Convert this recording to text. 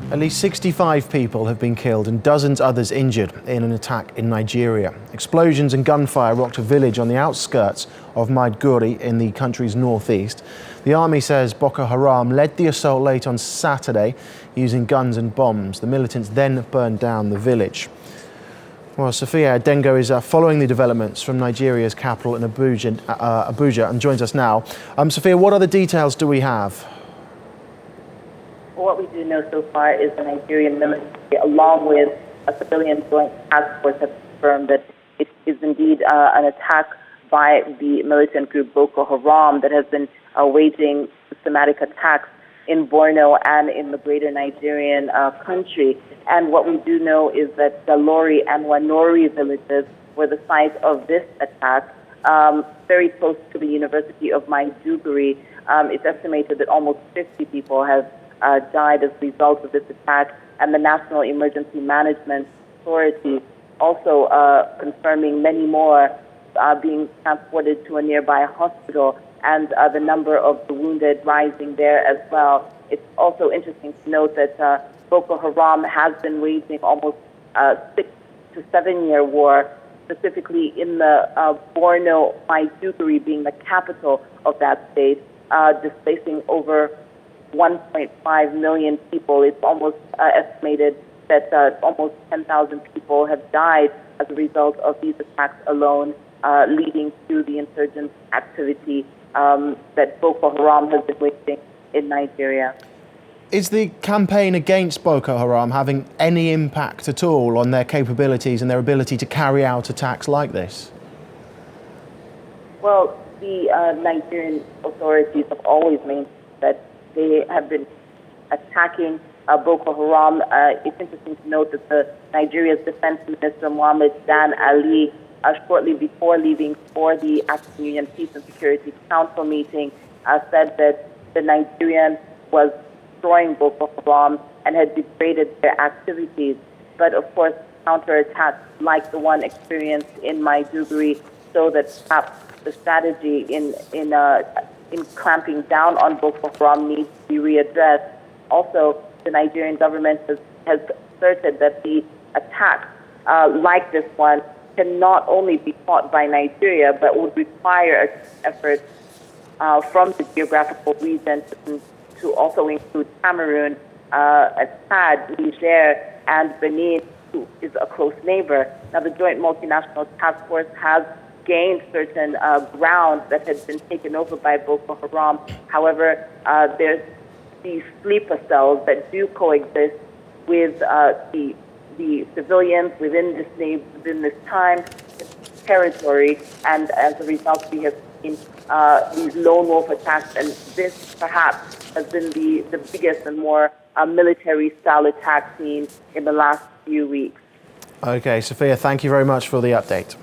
At least 65 people have been killed and dozens others injured in an attack in Nigeria. Explosions and gunfire rocked a village on the outskirts of Maiduguri in the country's northeast. The army says Boko Haram led the assault late on Saturday using guns and bombs. The militants then burned down the village. Well, Sophia Adengo is following the developments from Nigeria's capital in Abuja and joins us now. Sophia, what other details do we have? What we do know so far is the Nigerian military, along with a civilian joint task force, have confirmed that it is indeed an attack by the militant group Boko Haram that has been waging systematic attacks in Borno and in the greater Nigerian country. And what we do know is that Galori and Wanori villages were the site of this attack, very close to the University of Maiduguri. It's estimated that almost 50 people have died as a result of this attack, and the National Emergency Management Authority also confirming many more being transported to a nearby hospital, and the number of the wounded rising there as well. It's also interesting to note that Boko Haram has been waging almost 6 to 7 year war, specifically in the Borno, Maiduguri being the capital of that state, displacing over 1.5 million people. It's almost estimated that almost 10,000 people have died as a result of these attacks alone, leading to the insurgent activity that Boko Haram has been waging in Nigeria. Is the campaign against Boko Haram having any impact at all on their capabilities and their ability to carry out attacks like this? Well, the Nigerian authorities have always maintained that they have been attacking Boko Haram. It's interesting to note that Nigeria's Defense Minister Mohammed Dan Ali, shortly before leaving for the African Union Peace and Security Council meeting, said that the Nigerian was destroying Boko Haram and had degraded their activities. But of course, counterattacks like the one experienced in Maiduguri show that perhaps the strategy in clamping down on Boko Haram needs to be readdressed. Also, the Nigerian government has asserted that the attacks like this one can not only be fought by Nigeria, but would require an effort from the geographical region to also include Cameroon, Chad, Niger, and Benin, who is a close neighbor. Now, the Joint Multinational Task Force has gained certain ground that had been taken over by Boko Haram. However, there's these sleeper cells that do coexist with the civilians within this time territory, and as a result, we have seen these lone wolf attacks, and this perhaps has been the biggest and more military-style attack seen in the last few weeks. Okay, Sophia, thank you very much for the update.